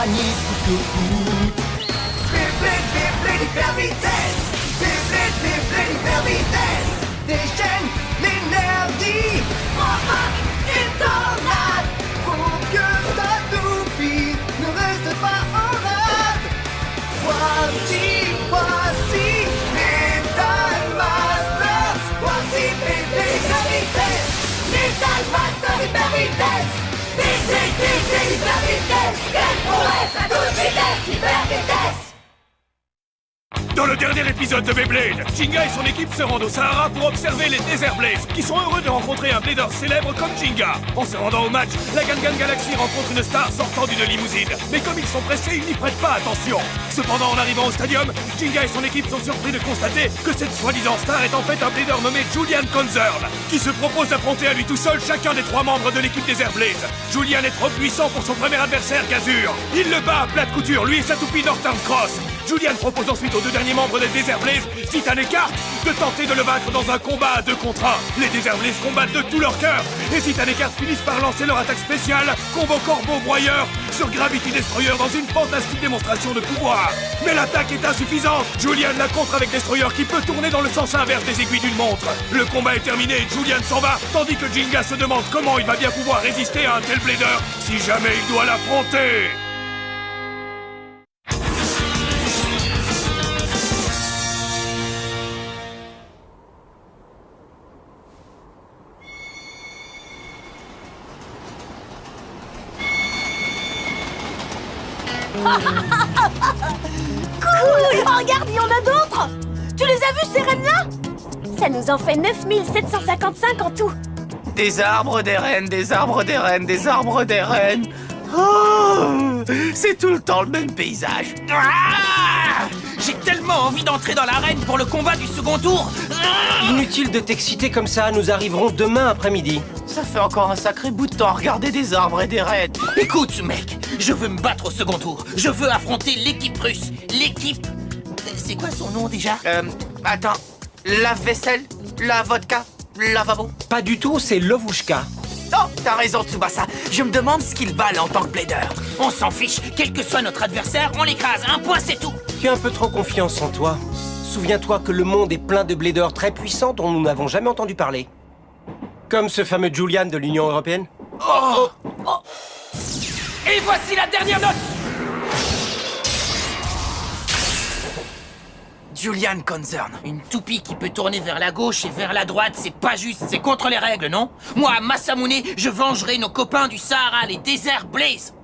panique tout au bout. Beyblade hyper vitesse. Beyblade hyper vitesse. Déchaîne l'énergie. Provoque une tornade. Pour que ta toupie ne reste pas en rade. Voici Metal Masters. Voici Beyblade hyper vitesse. Metal Masters hyper vitesse. Beyblade hyper vitesse. Quelle prouesse à toute vitesse, hyper vitesse. Dans le dernier épisode de Beyblade, Jinga et son équipe se rendent au Sahara pour observer les Desert Blaze, qui sont heureux de rencontrer un blader célèbre comme Jinga. En se rendant au match, la Gangan Galaxy rencontre une star sortant d'une limousine. Mais comme ils sont pressés, ils n'y prêtent pas attention. Cependant, en arrivant au stadium, Jinga et son équipe sont surpris de constater que cette soi-disant star est en fait un blader nommé Julian Concern, qui se propose d'affronter à lui tout seul chacun des 3 membres de l'équipe Desert Blaze. Julian est trop puissant pour son premier adversaire, Gazur. Il le bat à plat de couture, lui et sa toupie Northern Cross. Julian propose ensuite aux 2 derniers membres des Desert Blaze, Titan et Cart, de tenter de le battre dans un combat à 2 contre 1. Les Desert Blaze combattent de tout leur cœur, et Titan et Cart finissent par lancer leur attaque spéciale, combo corbeau broyeur, sur Gravity Destroyer dans une fantastique démonstration de pouvoir. Mais l'attaque est insuffisante. Julian la contre avec Destroyer qui peut tourner dans le sens inverse des aiguilles d'une montre. Le combat est terminé et Julian s'en va, tandis que Jinga se demande comment il va bien pouvoir résister à un tel blader si jamais il doit l'affronter. Cool! Regarde, il y en a d'autres! Tu les as vus, ces rennes-là? Ça nous en fait 9755 en tout. Des arbres, des rennes, des arbres, des rennes, des arbres, des rennes. Oh, c'est tout le temps le même paysage. Ah, j'ai tellement envie d'entrer dans l'arène pour le combat du second tour. Inutile de t'exciter comme ça, nous arriverons demain après-midi. Ça fait encore un sacré bout de temps à regarder des arbres et des rennes. Écoute, mec, je veux me battre au second tour. Je veux affronter l'équipe russe. L'équipe... C'est quoi son nom déjà? Attends. Lave-vaisselle, la vodka, lavabo. Pas du tout, c'est Lovushka. Oh, t'as raison, Tsubasa. Je me demande ce qu'il valent en tant que blader. On s'en fiche. Quel que soit notre adversaire, on l'écrase. Un point, c'est tout. Tu as un peu trop confiance en toi. Souviens-toi que le monde est plein de bladers très puissants dont nous n'avons jamais entendu parler. Comme ce fameux Julian de l'Union Européenne. Oh. Et voici la dernière note. Julian Concern. Une toupie qui peut tourner vers la gauche et vers la droite, c'est pas juste, c'est contre les règles, non? Moi, Masamune, je vengerai nos copains du Sahara, les Desert Blaze.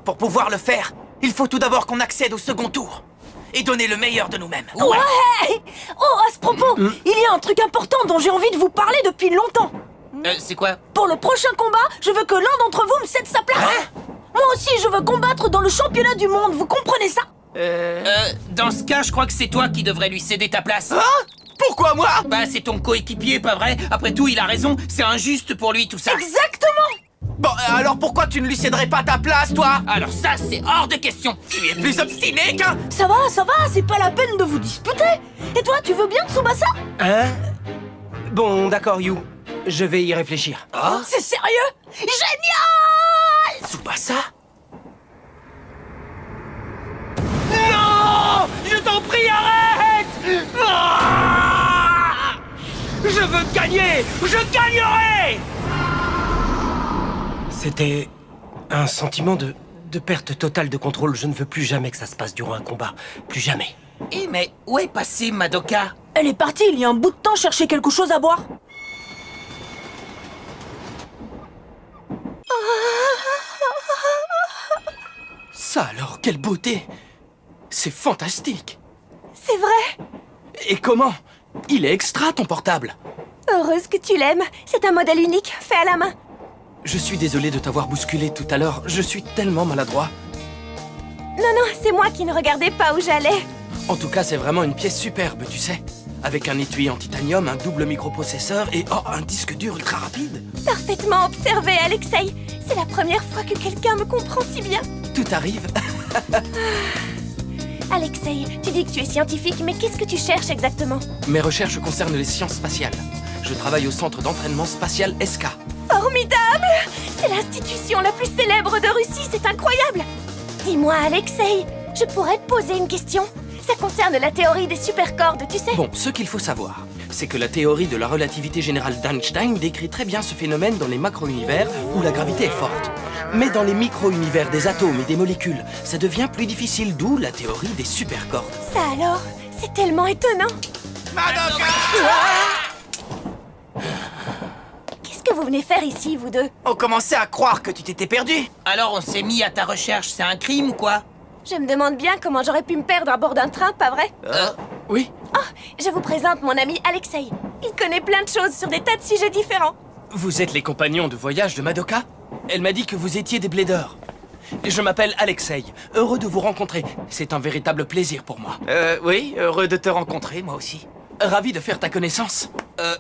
Pour pouvoir le faire, il faut tout d'abord qu'on accède au second tour. Et donner le meilleur de nous-mêmes. Ouais! Oh, à ce propos, il y a un truc important dont j'ai envie de vous parler depuis longtemps. C'est quoi? Pour le prochain combat, je veux que l'un d'entre vous me cède sa place. Moi aussi, je veux combattre dans le championnat du monde, vous comprenez ça? Dans ce cas, je crois que c'est toi qui devrais lui céder ta place. Hein? Pourquoi moi? Bah, c'est ton coéquipier, pas vrai? Après tout, il a raison, c'est injuste pour lui, tout ça. Exactement! Bon, alors pourquoi tu ne lui céderais pas ta place, toi? Alors ça, c'est hors de question. Tu es plus obstiné qu'un... Ça va, c'est pas la peine de vous disputer. Et toi, tu veux bien, Tsubasa? Hein? Bon, d'accord, Yu. Je vais y réfléchir. Oh, c'est sérieux? Génial! Tsubasa? Non! Je t'en prie, arrête! Ah! Je veux gagner! Je gagnerai! C'était un sentiment de perte totale de contrôle. Je ne veux plus jamais que ça se passe durant un combat. Plus jamais. Eh mais où est passée Madoka? Elle est partie il y a un bout de temps chercher quelque chose à boire. Ça alors, quelle beauté! C'est fantastique! C'est vrai. Et comment? Il est extra, ton portable! Heureuse que tu l'aimes. C'est un modèle unique, fait à la main. Je suis désolé de t'avoir bousculé tout à l'heure. Je suis tellement maladroit. Non, c'est moi qui ne regardais pas où j'allais. En tout cas, c'est vraiment une pièce superbe, tu sais. Avec un étui en titanium, un double microprocesseur et un disque dur ultra rapide. Parfaitement observé, Alexei. C'est la première fois que quelqu'un me comprend si bien. Tout arrive. Alexei, tu dis que tu es scientifique, mais qu'est-ce que tu cherches exactement? Mes recherches concernent les sciences spatiales. Je travaille au centre d'entraînement spatial SK. Formidable! C'est l'institution la plus célèbre de Russie, c'est incroyable! Dis-moi, Alexei, je pourrais te poser une question? Ça concerne la théorie des supercordes, tu sais? Bon, ce qu'il faut savoir, c'est que la théorie de la relativité générale d'Einstein décrit très bien ce phénomène dans les macro-univers où la gravité est forte. Mais dans les micro-univers des atomes et des molécules, ça devient plus difficile, d'où la théorie des supercordes. Ça alors? C'est tellement étonnant! Qu'est-ce que vous venez faire ici, vous deux? On commençait à croire que tu t'étais perdu. Alors on s'est mis à ta recherche, c'est un crime ou quoi? Je me demande bien comment j'aurais pu me perdre à bord d'un train, pas vrai? Oui, Je vous présente mon ami Alexei. Il connaît plein de choses sur des tas de sujets différents. vous êtes les compagnons de voyage de Madoka? Elle m'a dit que vous étiez des bladers. Et je m'appelle Alexei. Heureux de vous rencontrer. C'est un véritable plaisir pour moi. Oui, heureux de te rencontrer, moi aussi. Ravi de faire ta connaissance.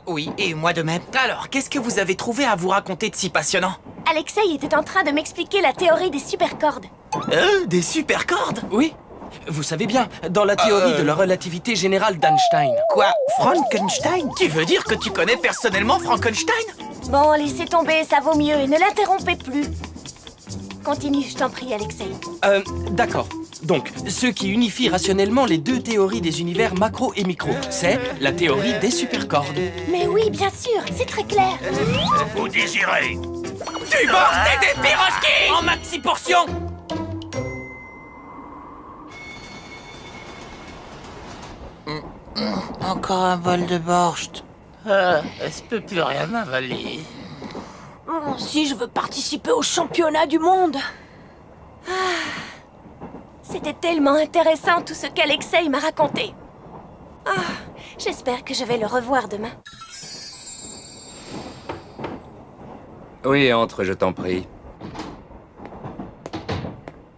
Oui, et moi de même. Alors, qu'est-ce que vous avez trouvé à vous raconter de si passionnant? Alexei était en train de m'expliquer la théorie des supercordes. Des supercordes? Oui, vous savez bien, dans la théorie de la relativité générale d'Einstein. Quoi? Frankenstein? Tu veux dire que tu connais personnellement Frankenstein? Bon, laissez tomber, ça vaut mieux, et ne l'interrompez plus. Continue, je t'en prie, Alexei. D'accord. Donc, ce qui unifie rationnellement les deux théories des univers macro et micro, c'est la théorie des supercordes. Mais oui, bien sûr, c'est très clair. Vous désirez Du bord et des piroskis! En maxi portion! Encore un bol de borscht. Je peux plus rien avaler. Si je veux participer au championnat du monde. C'était tellement intéressant tout ce qu'Alexei m'a raconté. J'espère que je vais le revoir demain. Oui, entre, je t'en prie.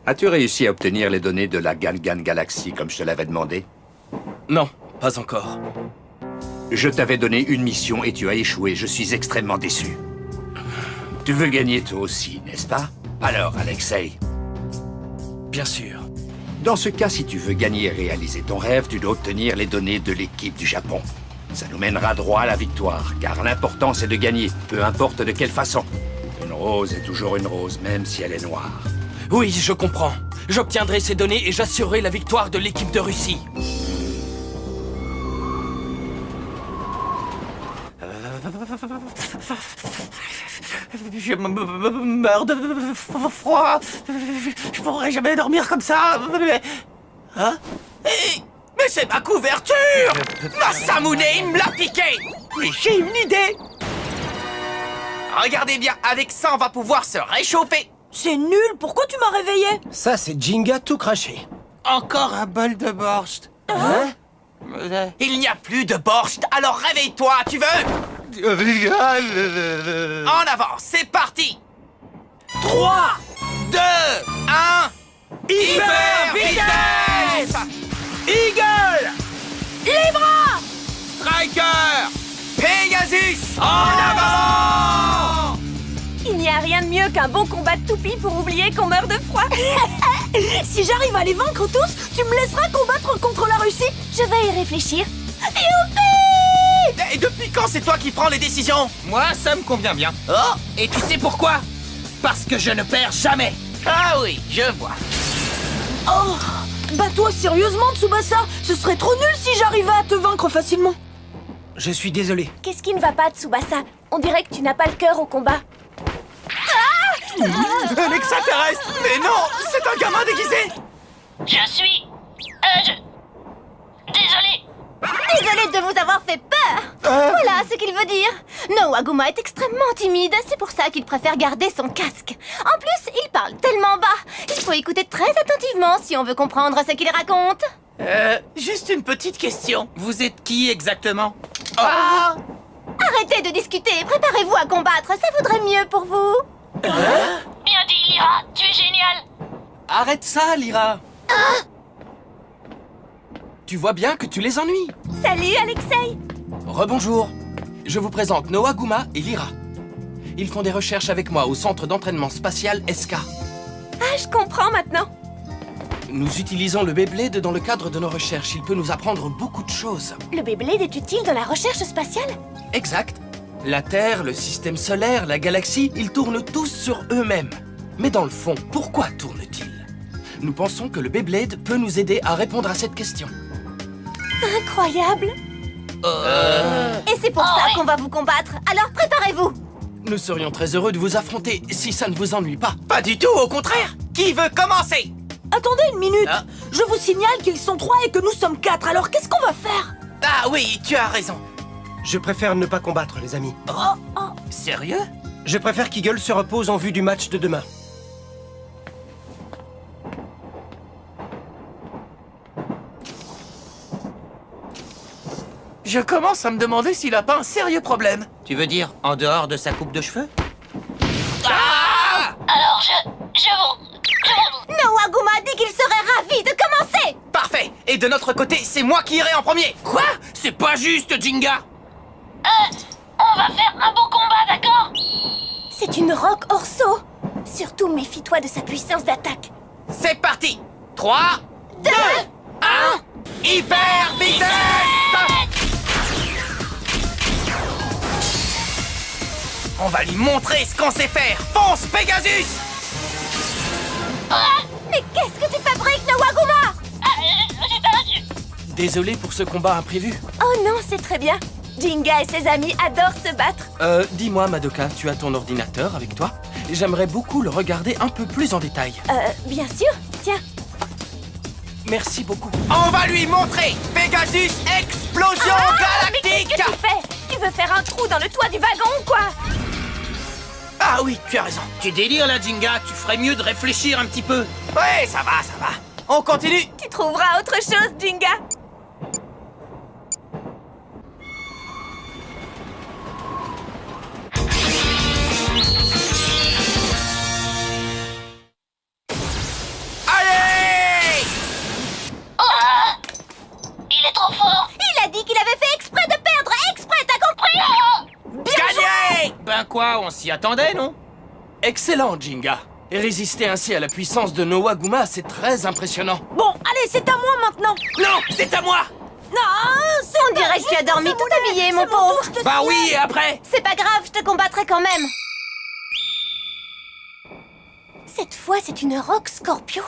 As-tu réussi à obtenir les données de la Gangan Galaxy comme je te l'avais demandé? Non, pas encore. Je t'avais donné une mission et tu as échoué. Je suis extrêmement déçu. Tu veux gagner toi aussi, n'est-ce pas? Alors, Alexei, Bien sûr. dans ce cas, si tu veux gagner et réaliser ton rêve, tu dois obtenir les données de l'équipe du Japon. Ça nous mènera droit à la victoire, car l'important c'est de gagner, peu importe de quelle façon. Une rose est toujours une rose, même si elle est noire. Oui, je comprends. J'obtiendrai ces données et j'assurerai la victoire de l'équipe de Russie. Je meurs de froid. Je pourrais jamais dormir comme ça. Hein? Mais c'est ma couverture! Masamune, il me l'a piqué! Mais j'ai une idée! Regardez bien, avec ça, on va pouvoir se réchauffer! C'est nul, pourquoi tu m'as réveillé? Ça, c'est Jinga tout craché. Encore un bol de borscht. Il n'y a plus de borscht, alors réveille-toi, tu veux? En avant, c'est parti! 3, 2, 1... Hyper vitesse! Eagle! Libra! Striker! Pegasus! En avant! Il n'y a rien de mieux qu'un bon combat de toupie pour oublier qu'on meurt de froid. Si j'arrive à les vaincre tous, tu me laisseras combattre contre la Russie? Je vais y réfléchir. Et depuis quand c'est toi qui prends les décisions? Moi, ça me convient bien. Oh! Et tu sais pourquoi? Parce que je ne perds jamais. Ah oui, je vois. Oh! Bah toi, sérieusement, Tsubasa, ce serait trop nul si j'arrivais à te vaincre facilement. Je suis désolé. Qu'est-ce qui ne va pas, Tsubasa? On dirait que tu n'as pas le cœur au combat. Un extraterrestre! Mais non! C'est un gamin déguisé! Je suis... Désolé. Désolée de vous avoir fait peur. Voilà ce qu'il veut dire. Noaguma est extrêmement timide, c'est pour ça qu'il préfère garder son casque. En plus, il parle tellement bas. Il faut écouter très attentivement si on veut comprendre ce qu'il raconte. Juste une petite question. Vous êtes qui exactement? Ah! Arrêtez de discuter, préparez-vous à combattre, ça vaudrait mieux pour vous. Bien dit, Lyra. Tu es génial. Arrête ça, Lyra. Tu vois bien que tu les ennuies. Salut, Alexei. Rebonjour. Je vous présente Noaguma et Lyra. Ils font des recherches avec moi au centre d'entraînement spatial SK. Ah, je comprends maintenant. Nous utilisons le Beyblade dans le cadre de nos recherches. Il peut nous apprendre beaucoup de choses. Le Beyblade est utile dans la recherche spatiale? Exact. La Terre, le système solaire, la galaxie, ils tournent tous sur eux-mêmes. Mais dans le fond, pourquoi tournent-ils? Nous pensons que le Beyblade peut nous aider à répondre à cette question. Incroyable. Et c'est pour ça qu'on va vous combattre. Alors préparez-vous. Nous serions très heureux de vous affronter si ça ne vous ennuie pas. Pas du tout, au contraire. Qui veut commencer? Attendez une minute. Ah. Je vous signale qu'ils sont 3 et que nous sommes 4. Alors qu'est-ce qu'on va faire? Ah oui, tu as raison. Je préfère ne pas combattre, les amis. Sérieux? Je préfère qu'Eagle se repose en vue du match de demain. Je commence à me demander s'il a pas un sérieux problème. Tu veux dire en dehors de sa coupe de cheveux? Alors je vous... Noaguma a dit qu'il serait ravi de commencer. Parfait. Et de notre côté, c'est moi qui irai en premier. Quoi? C'est pas juste, Jinga! On va faire un beau combat, d'accord? C'est une rock orso. Surtout méfie-toi de sa puissance d'attaque. C'est parti. 3, 2, 1, hyper vitesse! On va lui montrer ce qu'on sait faire. Fonce, Pegasus! Mais qu'est-ce que tu fabriques, Noaguma? Désolé pour ce combat imprévu. Oh non, c'est très bien. Jinga et ses amis adorent se battre. Dis-moi, Madoka, tu as ton ordinateur avec toi? J'aimerais beaucoup le regarder un peu plus en détail. Bien sûr. Tiens. Merci beaucoup. On va lui montrer Pegasus Explosion Mais qu'est-ce Galactique! que tu fais? Tu veux faire un trou dans le toit du wagon ou quoi? Ah oui, tu as raison. Tu délires là, Jinga, tu ferais mieux de réfléchir un petit peu. Ouais, ça va, ça va. On continue. Tu trouveras autre chose, Jinga. Allez! Il est trop fort. Il a dit qu'il avait fait exprès de perdre. Exprès, t'as compris? Gagné! Ben quoi, on s'y attendait, non? Excellent, Jinga. Et résister ainsi à la puissance de Noaguma, c'est très impressionnant. Bon, allez, c'est à moi maintenant. Non, c'est à moi! Non, c'est On dirait que tu as dormi tout habillé, mon pauvre. Bah oui, et après? C'est pas grave, je te combattrai quand même. Cette fois, c'est une rock Scorpio.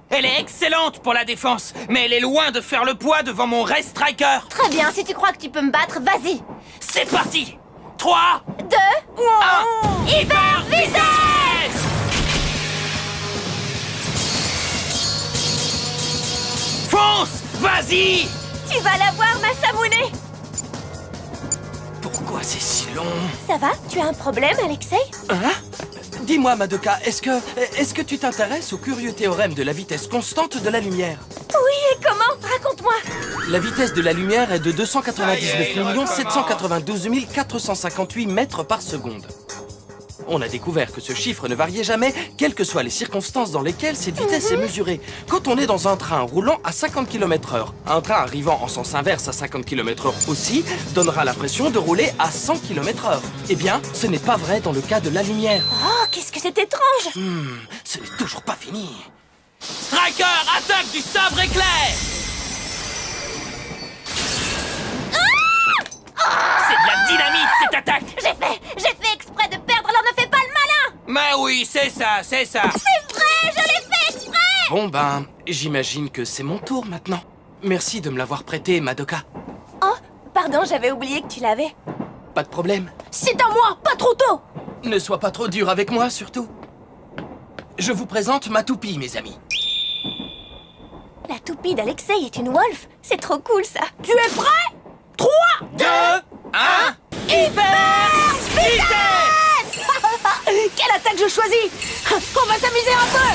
Elle est excellente pour la défense, mais elle est loin de faire le poids devant mon Ray Striker. Très bien, si tu crois que tu peux me battre, vas-y. C'est parti! 3, 2, 1, hyper vitesse! Fonce! Vas-y! tu vas l'avoir, Masamune. Pourquoi c'est si long? Ça va? Tu as un problème, Alexei? Hein? Dis-moi, Madoka, est-ce que tu t'intéresses au curieux théorème de la vitesse constante de la lumière? Oui, et comment? Raconte-moi. La vitesse de la lumière est de 299 792 458 mètres par seconde. On a découvert que ce chiffre ne variait jamais, quelles que soient les circonstances dans lesquelles cette vitesse est mesurée. Quand on est dans un train roulant à 50 km/h, un train arrivant en sens inverse à 50 km/h aussi donnera l'impression de rouler à 100 km/h. Eh bien, ce n'est pas vrai dans le cas de la lumière. Oh, qu'est-ce que c'est étrange. Ce n'est toujours pas fini. Striker, attaque du sabre éclair! C'est de la dynamite, cette attaque! J'ai fait exprès de perdre, alors ne fais pas le malin. Mais oui, c'est ça, c'est ça! C'est vrai, je l'ai fait exprès. Bon ben, j'imagine que c'est mon tour maintenant. Merci de me l'avoir prêté, Madoka. Oh, pardon, j'avais oublié que tu l'avais. Pas de problème. C'est à moi, pas trop tôt. Ne sois pas trop dur avec moi, surtout. Je vous présente ma toupie, mes amis. La toupie d'Alexei est une wolf. C'est trop cool, ça. Tu es prêt? 3, 2, 1, hyper vitesse! Quelle attaque je choisis? On va s'amuser un peu.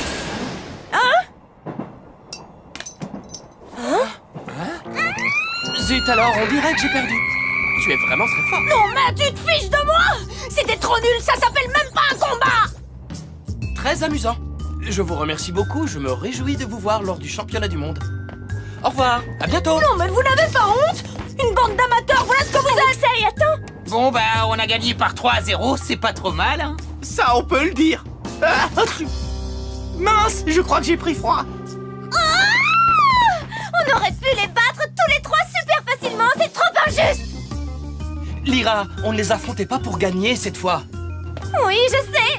Zut alors, on dirait que j'ai perdu. Tu es vraiment très fort. Non mais tu te fiches de moi? C'était trop nul, ça s'appelle même pas un combat. Très amusant. Je vous remercie beaucoup, je me réjouis de vous voir lors du championnat du monde. Au revoir, à bientôt. Non mais vous n'avez pas honte? Une bande d'amateurs, voilà ce que vous êtes. Alexei, attends. Bon bah, on a gagné par 3-0, c'est pas trop mal, hein? Ça, on peut le dire. Ah, mince, je crois que j'ai pris froid. On aurait pu les battre tous les trois super facilement. C'est trop injuste. Lyra, on ne les affrontait pas pour gagner cette fois. Oui, je sais.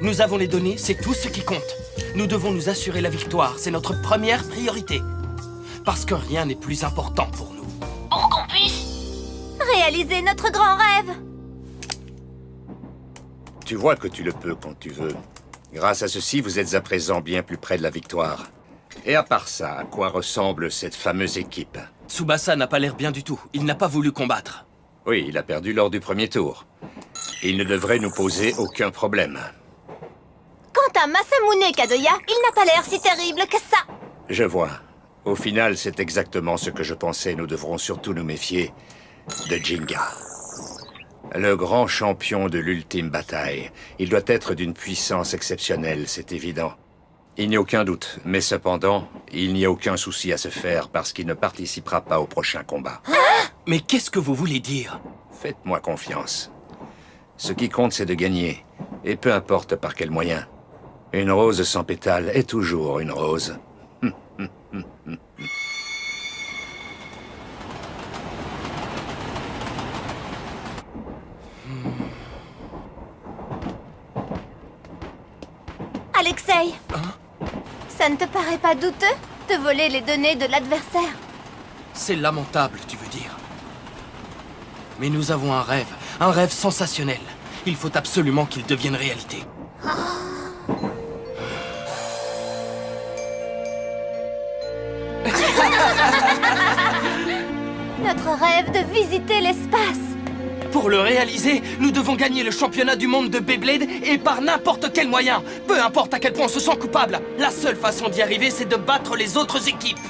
Nous avons les données, c'est tout ce qui compte. Nous devons nous assurer la victoire, c'est notre première priorité. Parce que rien n'est plus important pour nous. Pour qu'on puisse... Réaliser notre grand rêve. Tu vois que tu le peux quand tu veux. Grâce à ceci, vous êtes à présent bien plus près de la victoire. Et à part ça, à quoi ressemble cette fameuse équipe? Tsubasa n'a pas l'air bien du tout. Il n'a pas voulu combattre. Oui, il a perdu lors du premier tour. Il ne devrait nous poser aucun problème. Quant à Masamune Kadoya, il n'a pas l'air si terrible que ça. Je vois. Au final, c'est exactement ce que je pensais. Nous devrons surtout nous méfier de Jinga. Le grand champion de l'ultime bataille. Il doit être d'une puissance exceptionnelle, c'est évident. Il n'y a aucun doute, mais cependant, il n'y a aucun souci à se faire parce qu'il ne participera pas au prochain combat. Mais qu'est-ce que vous voulez dire? Faites-moi confiance. Ce qui compte, c'est de gagner, et peu importe par quel moyen. Une rose sans pétales est toujours une rose. Alexei, ça ne te paraît pas douteux de voler les données de l'adversaire? C'est lamentable, tu veux dire. Mais nous avons un rêve sensationnel. Il faut absolument qu'il devienne réalité. Notre rêve de visiter l'espace. Pour le réaliser, nous devons gagner le championnat du monde de Beyblade et par n'importe quel moyen. Peu importe à quel point on se sent coupable. La seule façon d'y arriver, c'est de battre les autres équipes.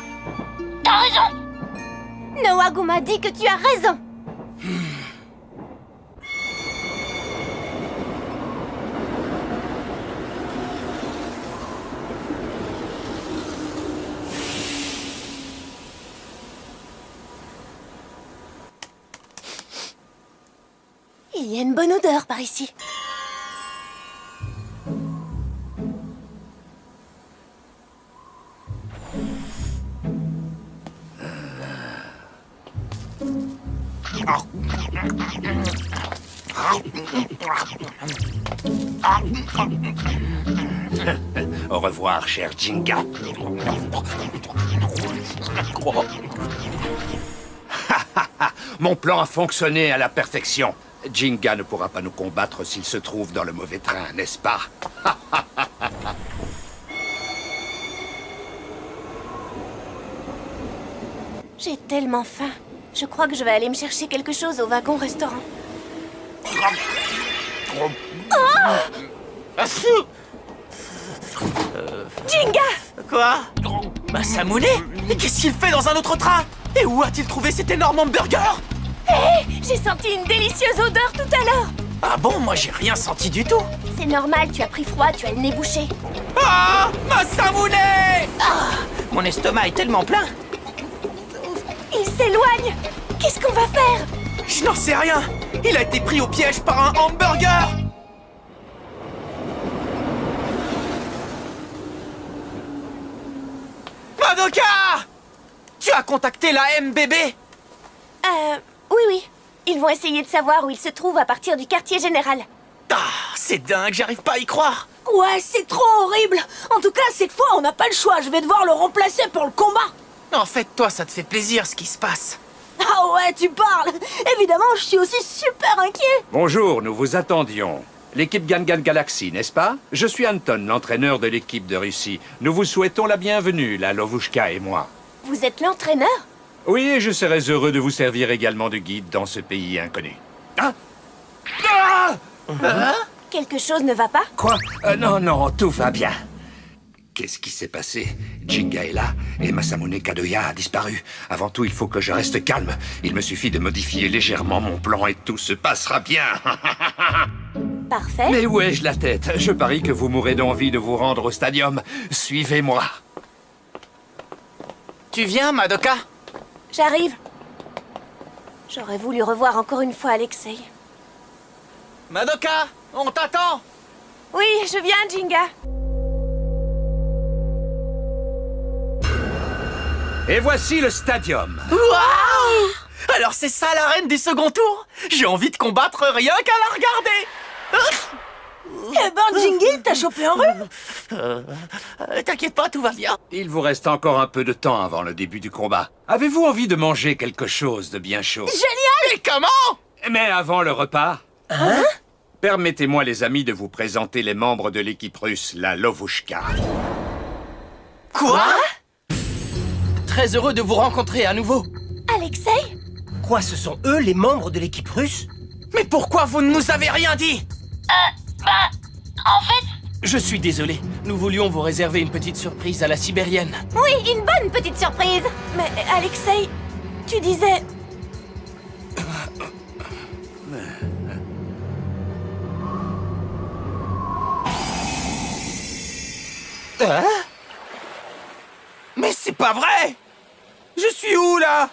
T'as raison. Noaguma dit que tu as raison. Il y a une bonne odeur par ici. Au revoir, cher Jinga. Mon plan a fonctionné à la perfection. Jinga ne pourra pas nous combattre s'il se trouve dans le mauvais train, n'est-ce pas? J'ai tellement faim. Je crois que je vais aller me chercher quelque chose au wagon-restaurant. Jinga! Quoi? Masamune? Mais qu'est-ce qu'il fait dans un autre train? Et où a-t-il trouvé cet énorme hamburger? J'ai senti une délicieuse odeur tout à l'heure. Ah bon, moi j'ai rien senti du tout. C'est normal, tu as pris froid, tu as le nez bouché. Ah, Masamune! Mon estomac est tellement plein. Il s'éloigne. Qu'est-ce qu'on va faire? Je n'en sais rien. Il a été pris au piège par un hamburger. Madoka! Tu as contacté la MBB? Oui. Ils vont essayer de savoir où il se trouve à partir du quartier général. Ah, c'est dingue, j'arrive pas à y croire. Ouais, c'est trop horrible. En tout cas, cette fois, on n'a pas le choix. Je vais devoir le remplacer pour le combat. En fait, toi, ça te fait plaisir ce qui se passe. Ah ouais, tu parles. Évidemment, je suis aussi super inquiet. Bonjour, nous vous attendions. L'équipe Gangan Galaxy, n'est-ce pas? Je suis Anton, l'entraîneur de l'équipe de Russie. Nous vous souhaitons la bienvenue, la Lovushka et moi. Vous êtes l'entraîneur? Oui, et je serais heureux de vous servir également de guide dans ce pays inconnu. Ah! Quelque chose ne va pas? Quoi? Non, tout va bien. Qu'est-ce qui s'est passé? Jinga est là, et Masamune Kadoya a disparu. Avant tout, il faut que je reste calme. Il me suffit de modifier légèrement mon plan et tout se passera bien. Parfait. Mais où ai-je la tête? Je parie que vous mourrez d'envie de vous rendre au stadium. Suivez-moi. Tu viens, Madoka? J'arrive. J'aurais voulu revoir encore une fois Alexei. Madoka, on t'attend. Oui, je viens, Jinga. Et voici le stadium. Waouh! Alors c'est ça l'arène du second tour? J'ai envie de combattre rien qu'à la regarder. Eh ben, Jingy, t'as chopé un rhume? T'inquiète pas, tout va bien. Il vous reste encore un peu de temps avant le début du combat. Avez-vous envie de manger quelque chose de bien chaud? Mais comment? Mais avant le repas... Permettez-moi, les amis, de vous présenter les membres de l'équipe russe, la Lovushka. Quoi? Très heureux de vous rencontrer à nouveau. Alexei? Quoi, ce sont eux les membres de l'équipe russe? Mais pourquoi vous ne nous avez rien dit? En fait, Je suis désolé. Nous voulions vous réserver une petite surprise à la sibérienne. Oui, une bonne petite surprise. Mais Alexei, tu disais... Mais c'est pas vrai! Je suis où, là?